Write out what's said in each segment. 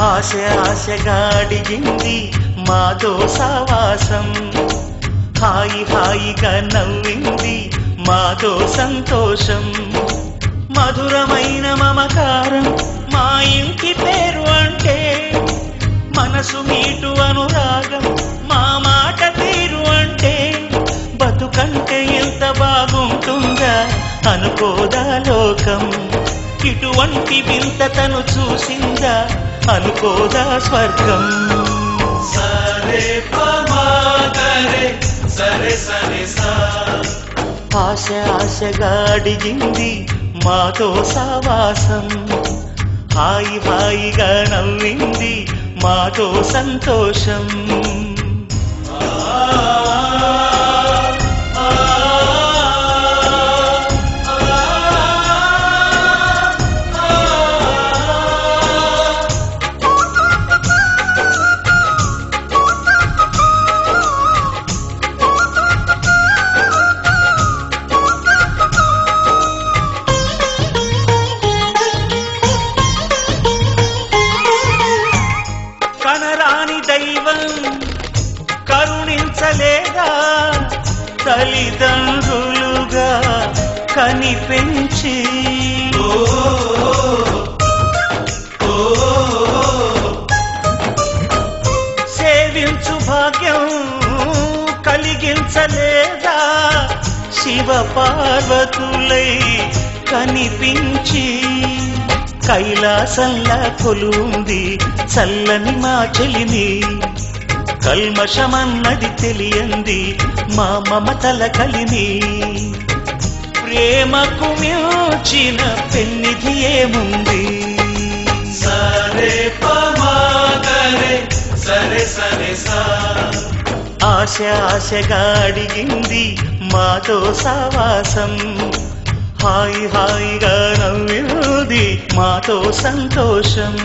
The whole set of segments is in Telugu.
ఆశ ఆశగాడిగింది మాతో సావాసం, హాయి హాయిగా నవ్వింది మాతో సంతోషం. మధురమైన మమకారం మా ఇంటి పేరు అంటే, మనసు మీటు అనురాగం మా మాట తీరు అంటే, బతుకంటే ఎంత బాగుంటుందా అనుకోదా లోకం. ఇటువంటి వింతతను చూసిందా అనుకోదా స్వర్గం. సరే పమాగరే సరే సరే సా, ఆశ ఆశగా అడిగింది మాతో సావాసం, హాయి హాయిగా నవ్వింది మాతో సంతోషం. కరుణించలేదా తల్లిదండ్రులుగా కనిపెంచి, సేవించు భాగ్యం కలిగించలేదా శివ పార్వతులై కనిపించి. కైలాసంలా కొలుంది చల్లని మా చెలిని, కల్మషమన్నది తెలియంది మా మమతల కలిని. ప్రేమకు మించిన పెన్నిధి ఏముంది. సరే పమాగరే సరే సరే సా, ఆశ ఆశగా అడిగింది మాతో సావాసం, హాయి హాయిగా నవ్వింది మాతో సంతోషం.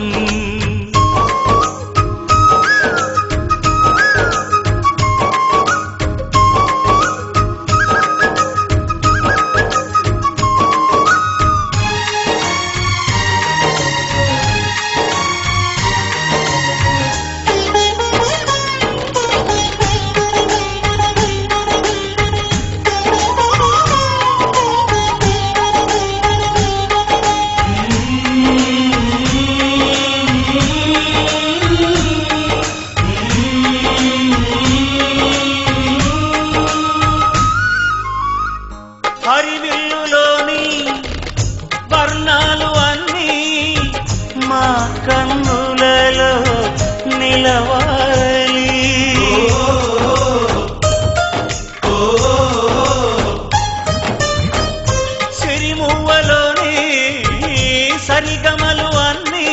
గెలవాలి. సిరిమువ్వలోని సరిగమలు అన్నీ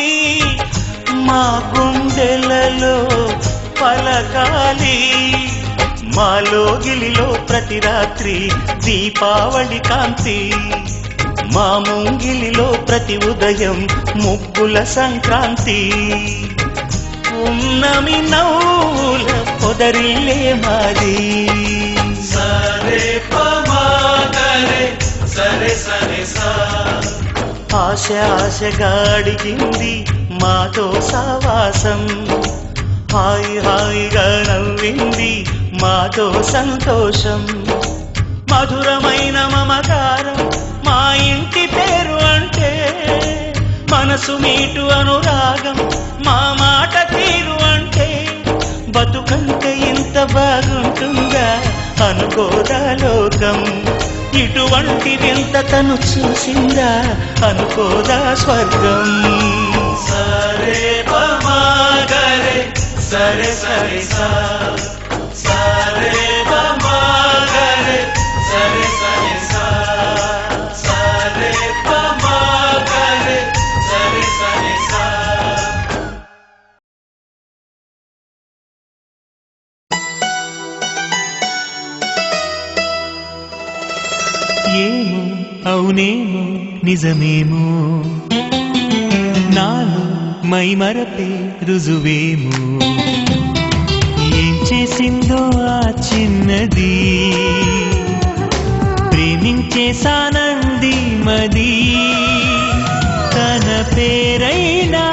మా గుండెలలో పలకాలి. మాలో గిలిలో ప్రతి రాత్రి దీపావళి కాంతి, మా ముంగిలిలో ప్రతి ఉదయం ముగ్గుల సంక్రాంతి. ఉన్నమి నవ్వుల పొదరిల్లే మాది. సరే పమాగరే సరే సరే సా. ఆశ ఆశగా అడిగింది మాతో సావాసం, హాయి హాయిగా నవ్వింది మాతో సంతోషం. మధురమైన మమకారం మా ఇంటి పేరు అంటే, మనసు మీటు అనురాగం మా మాట తీరు అంటే, బతుకంటే ఇంత బాగుంటుందా అనుకోదా లోకం. ఇటువంటి వింత తను చూసిందా అనుకోదా స్వర్గం. సరే పమాగరే సరే సరే సా. సరే పమాగరే సరే సరే సా. సరే పమాగరే సరే సరే సా. ఏమో అవునేమో నిజమేమో, నాలో మై మరపే రుజువేమో. ఏం చేసిందో ఆ చిన్నది, ప్రేమించేసానంది మది. తన పేరైనా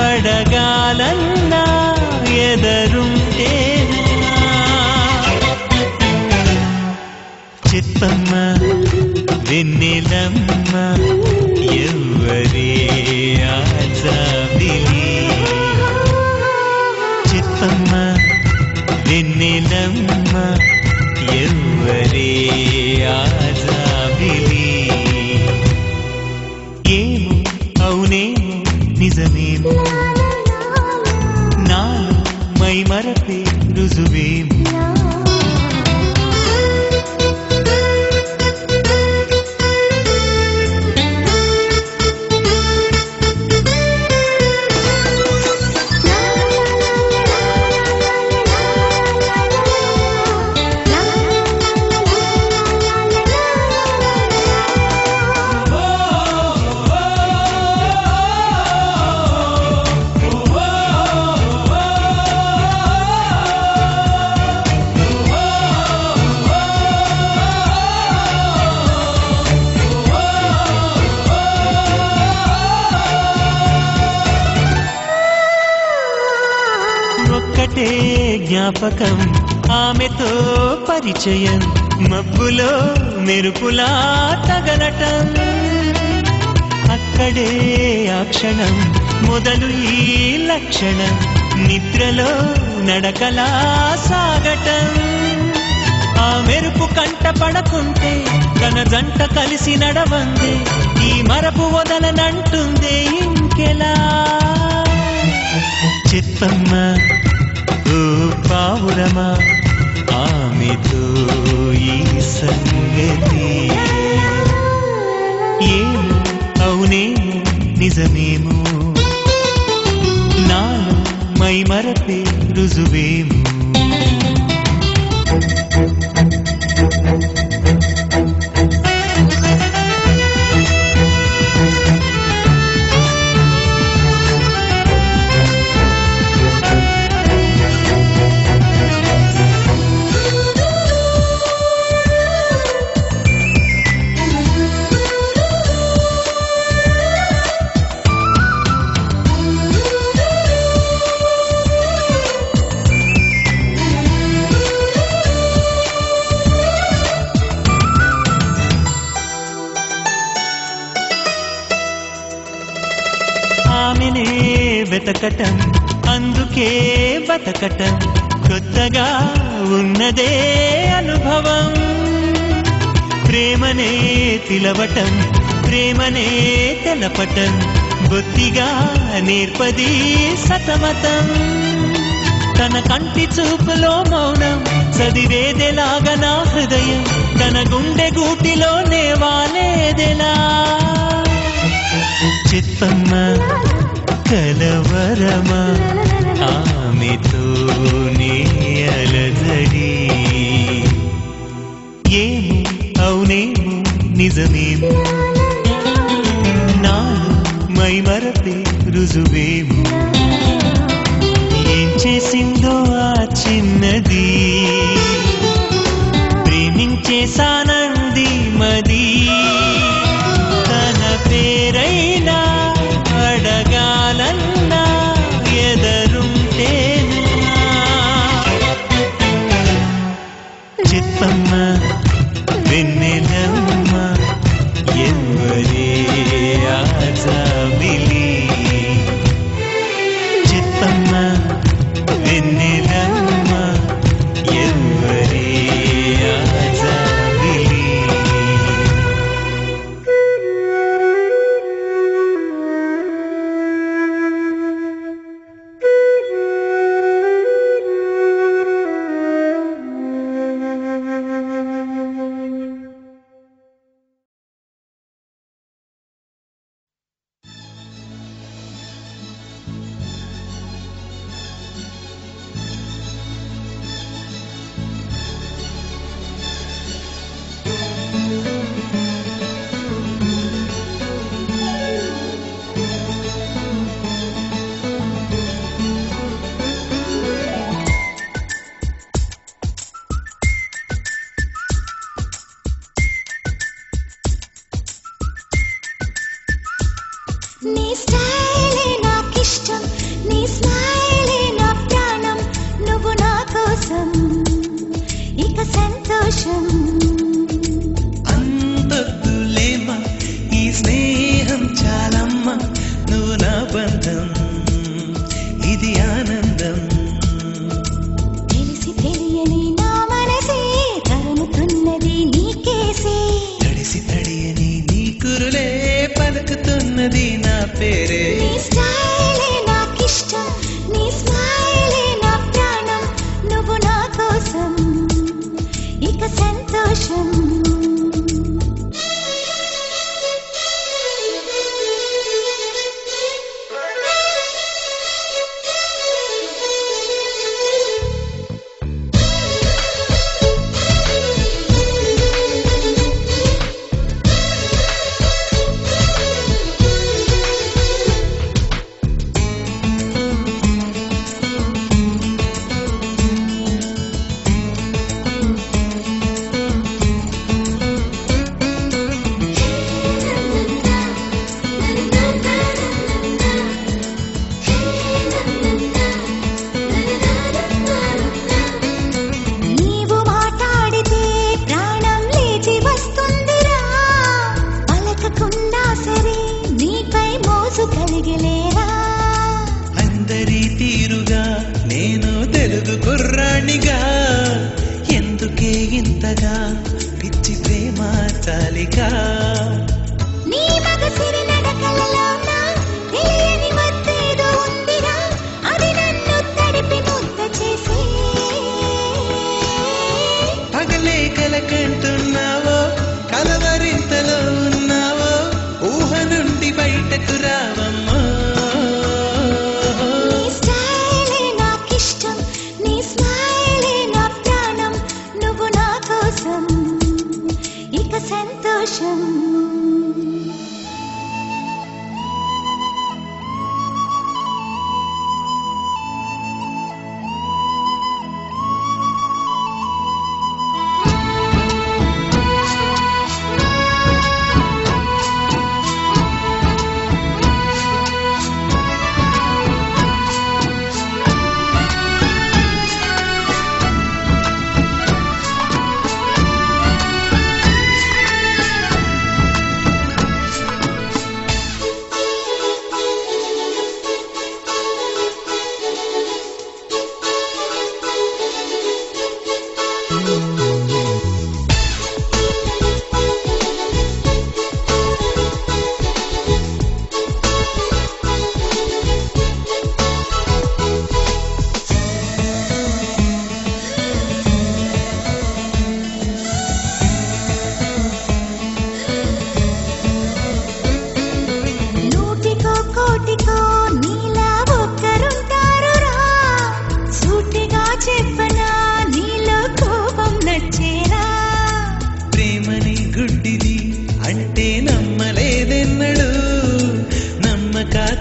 అడగాలన్నా ఎదరుంటేనా. చెప్పమ్మ వెన్నెలమ్మ ఎవ్వరే ఆజాబిలి. చెప్పమ్మ వెన్నెలమ్మ ఎవ్వరే ఆజాబిలి. ఏమో అవునేమో నిజమేమో, నాలో మై మరపే రుజువేమో. ఒక్కటే జ్ఞాపకం ఆమెతో పరిచయం, మబ్బులో మెరుపులా తగలటం. అక్కడే ఆ క్షణం మొదలు ఈ లక్షణం, నిద్రలో నడకలా సాగటం. ఆ మెరుపు కంట పడకుంటే తన జంట కలిసి నడవందే, ఈ మరపు వదలనంటుందే ఇంకెలా. చెప్పమ్మ ఓ పావురమా ఆమెతో ఈ సంగతి. ఏమో అవునేమో నిజమేమో, నాలో మై మరపే రుజువేమో. ఆమెనే వెతకటం అందుకే బతకటం, కొత్తగా ఉన్నదే అనుభవం. ప్రేమనే పిలవటం ప్రేమనే తెలపటం, బొత్తిగా నేర్పది సతమతం. తన కంటి చూపులో మౌనం చదివేదెలాగా నా హృదయం తన గుండె గూటిలోనే వాలేదెలా చెప్పమ్మా కలవరమా ఆమెతోనే అలజడి ఏమో అవునేమో నిజమేమో నాలో మైమరపే రుజువేమో ఏం చేసిందో ఆ చిన్నది ప్రేమించేసానంది మది తన పేరైనా అడగాలన్నా ఎదరుంటే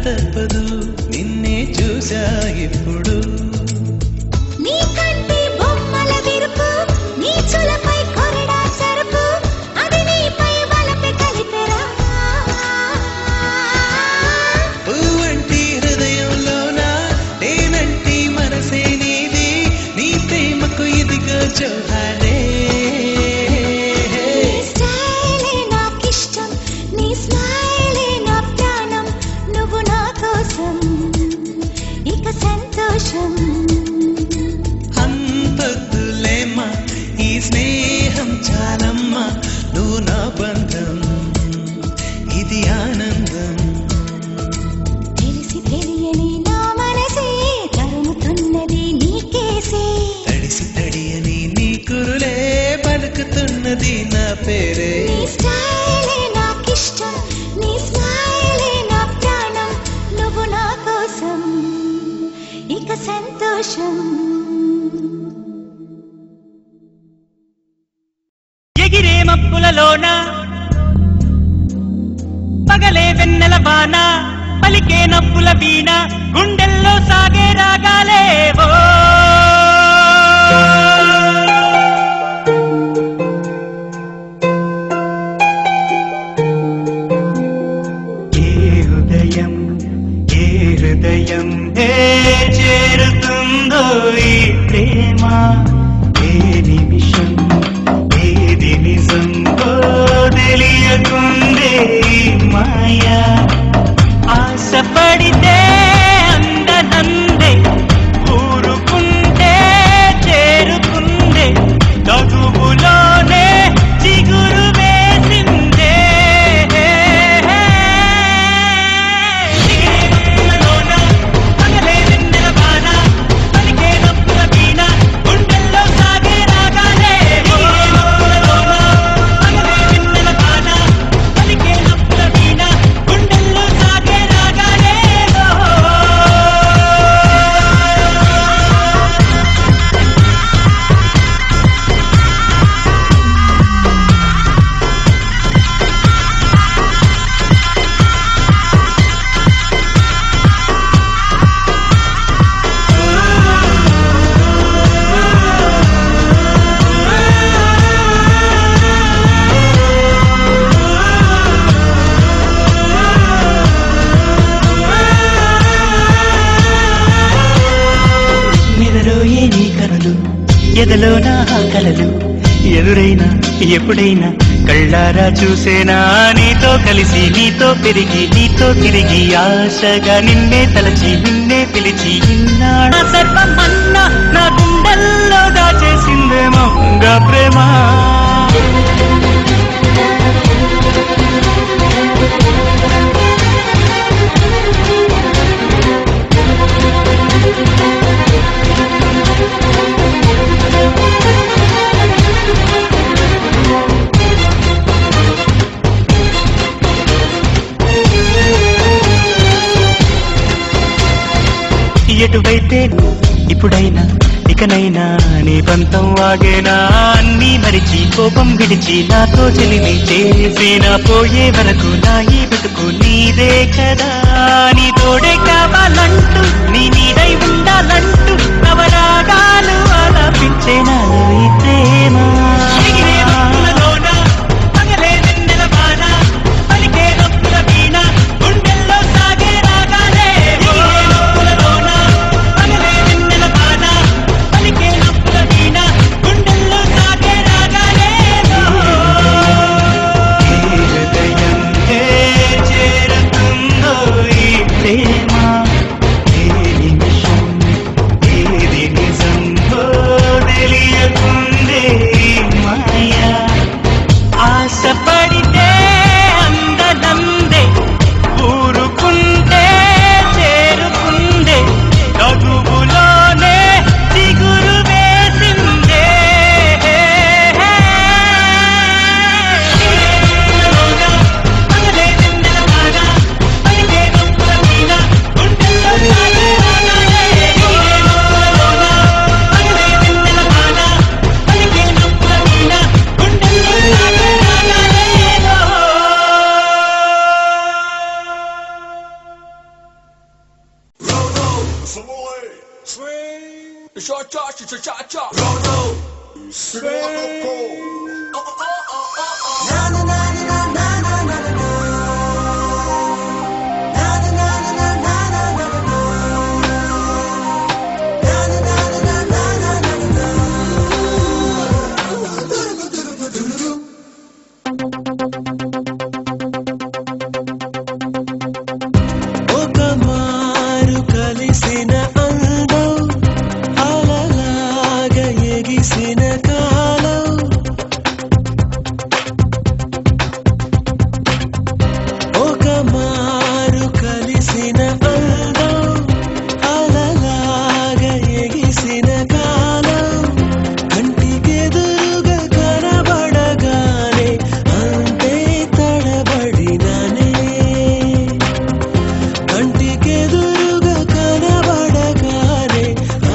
తప్పదు నిన్నే చూసా ఇప్పుడు నీ కంటి బొమ్మల విరుపు నీ చులపై కొరడా సరుపు అది నీపై వలపే కలిపెరా పువ్వంటి హృదయంలోన నేనంటి మనసే నీది నీ ప్రేమకు ఇదిగో జోహారే అంతొద్దులేమ్మా ఈ స్నేహం చాలమ్మా నువ్వు నా బంధం ఇది ఆనందం తెలిసి తెలియని నా మనసే తరుముతున్నది నీకేసే తడిసి తడియని నీ కురులే పలుకుతున్నది నా పేరే నీ స్టైలే నాకిష్టం నీ స్మైలే నా ప్రాణం నువ్వు నా కోసం ఇక సంతోషం ఎగిరే మప్పులలోన పగలే వెన్నెల వాన పలికే నవ్వుల వీణ గుండెల్లో సాగే రాగాలేవో ఏ హృదయం చేరుతుందో ఈ ప్రేమ ఏ నిమిషం ఏది నిజం తెలియకుండే మాయా ఆశపడితే అందనందే ఊరుకుంటే చేరుకుందే తగువులోనే చిగురు వేసిందే ఎదలో నా కలలు ఎదురైనా ఎప్పుడైనా కళ్ళారా చూసేనా నీతో కలిసి నీతో పెరిగి నీతో తిరిగి ఆశగా నిన్నే తలచి నిన్నే పిలిచి ఇన్నాడ సర్వమన్నా నా గుండెల్లో దాచేసిందేమో ప్రేమ ఎటువైతే ఇప్పుడైనా ఇకనైనా నీ పంతం వాగేనా అన్నీ మరిచి కోపం విడిచి నాతో చెలిమి చేసేనా పోయే వరకు నా ఈ బతుకు నీదే కదా నీ తోడే కావాలంటూ నీ నీడై ఉండాలంటూ నవరాగాలు ఆలపించేనా ఈ ప్రేమ swing. Cha-cha-cha-cha-cha. Roll, swing. Na na na na na na na na na. Na na na na na na na na na. Na na na na na na na na. ఒకమారు కలిసిన అందం అలలాగా ఎగిసిన కాలం ఒకమారు కలిసిన అందం అలలాగా ఎగిసిన కాలం కంటికెదురుగా కనబడగానే అంతే తడబడినానే కంటికెదురుగా కనబడగానే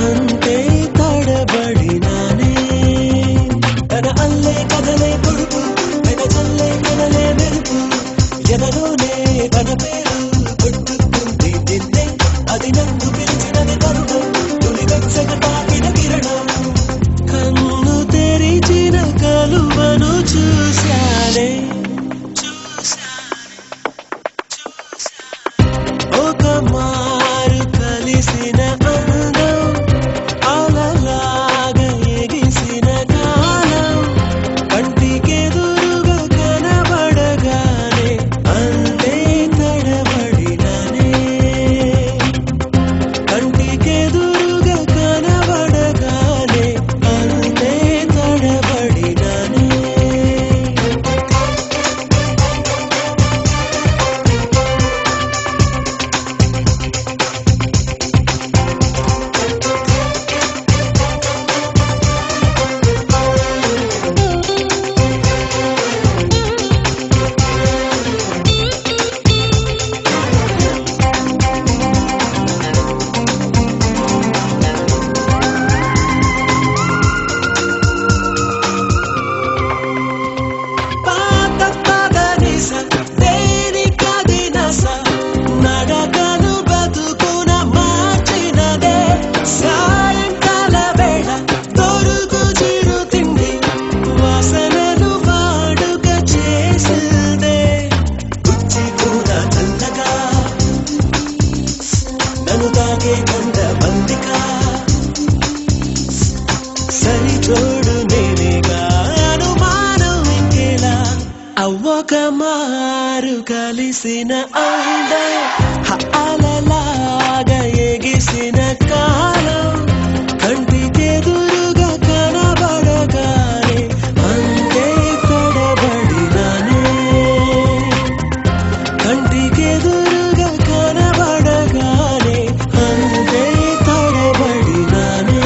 అంతే తడబడినానే తన అల్లే కదలే పొడుపు వెనచల్లే కదలే మెరుపు ఎదలోనే తన పేరు కొట్టుకుంది నిన్నే అది నన్ను పిలిచినది తరుణం తొలి వెచ్చగ తాకిన కిరణం కన్ను తెరిచిన కలువను చూశానే ఒకమారు కలిసిన అందం అలలాగా ఎగిసిన కాలం కంటికెదురుగా కనబడగానే అంతే తడబడినానే కంటికెదురుగా కనబడగానే అంతే తడబడినానే పాత పదనిస దేనికది నస నడకను బతుకున మార్చినదే సాయంకాల వేళ దొరుకు చిరు తిండి వాసనలు వాడుక చేసిందే రుచి కూడా చల్లగా నన్ను తాగే కొండ బందిక సరిచోడు నేనేగా అనుమానం ఇంకేలా అవ్వక మారు కలిసిన అందం అలలాగా ఎగిసిన కాలం కంటికెదురుగా కనబడగానే అంతే తడబడినానే కంటికెదురుగా కనబడగానే అంతే తడబడినానే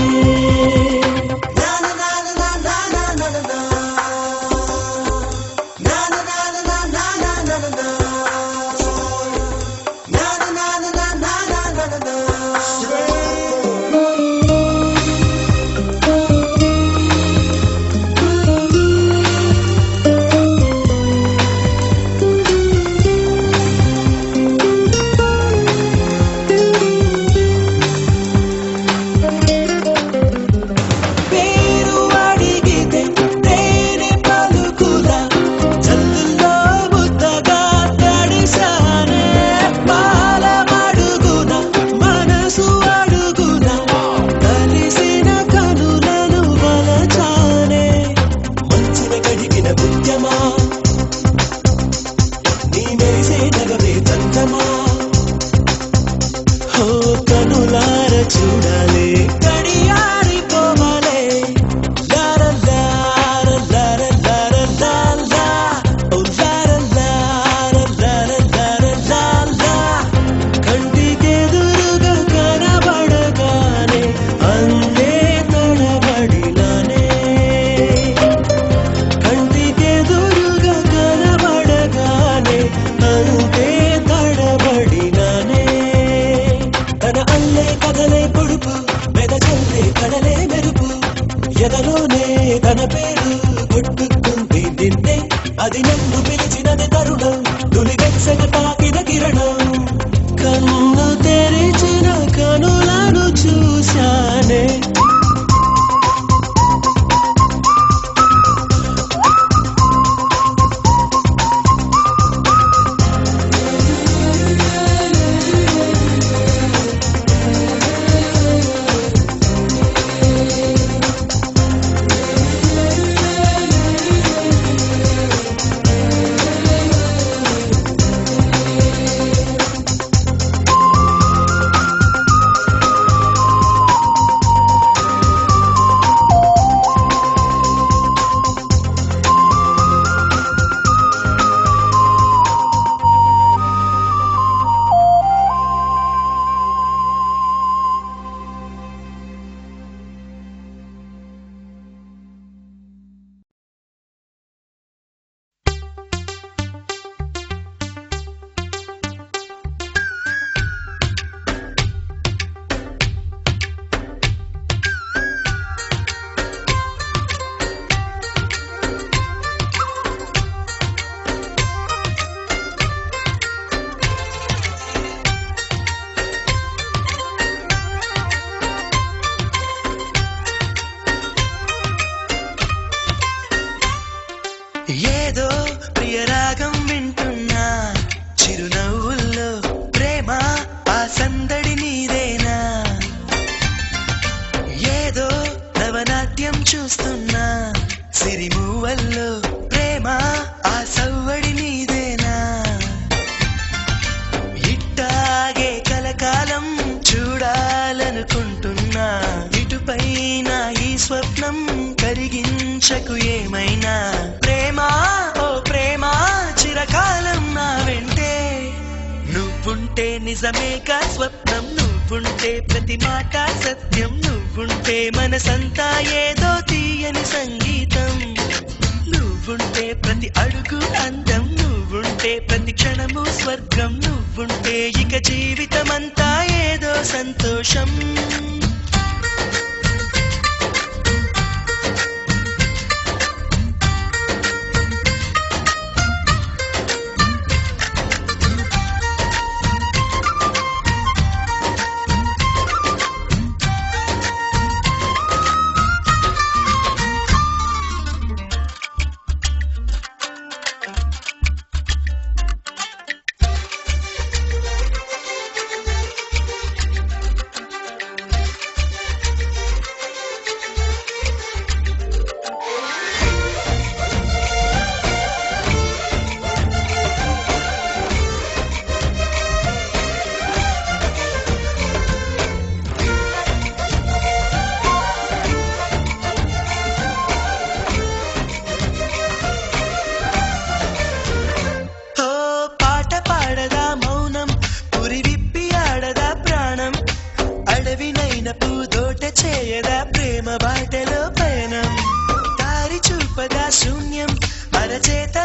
పేరు అడిగితే తేనె పలుకుల చల్లుల్లో ముద్దగా తడిసానే పాల మడుగున మనసు అడుగున కలిసిన కనులను వలచానే మంచున కడిగిన ముత్యమా నీ మెరిసే నగవే తంతమా హో కనులార చూడాలే కడియారిపోవాలే లార లార లార లార లాలా ఓ లార లార లార లార లాలా కంటికెదురుగా కనబడగానే అంతే తడబడినానే కంటికెదురుగా కనబడగానే అంతే తడబడినానే తన అల్లే కదలే పొడుపు వెదచల్లే కడలే మెరుపు ఎదలోనే తన పేరు కొట్టుకుంది నిన్నే అది నన్ను పిలిచినది తరుణం తొలి వెచ్చగ తాకిన కిరణం కన్ను తెరిచిన కనులను చూశా భావనాట్యం చూస్తున్నా సిరిమూవల్లో ప్రేమ ఆ సవ్వడి నీదేనా ఇట్టాగే కలకాలం చూడాలనుకుంటున్నా ఇటుపైన ఈ స్వప్నం కరిగించకు ఏమైనా ప్రేమ ఓ ప్రేమ చిరకాలం నా వెంటే నువ్వుంటే నిజమేగా స్వప్నం నువ్వుంటే ప్రతి మాట సత్యం నువ్వుంటే మనసంతా ఏదో తీయని సంగీతం నువ్వుంటే ప్రతి అడుగు అందం నువ్వుంటే ప్రతి క్షణము స్వర్గం నువ్వుంటే ఇక జీవితమంతా ఏదో సంతోషం అడవినైన పూదోట చేయదా ప్రేమ బాటలో పయనం దారి చూపదా శూన్యం అరచేత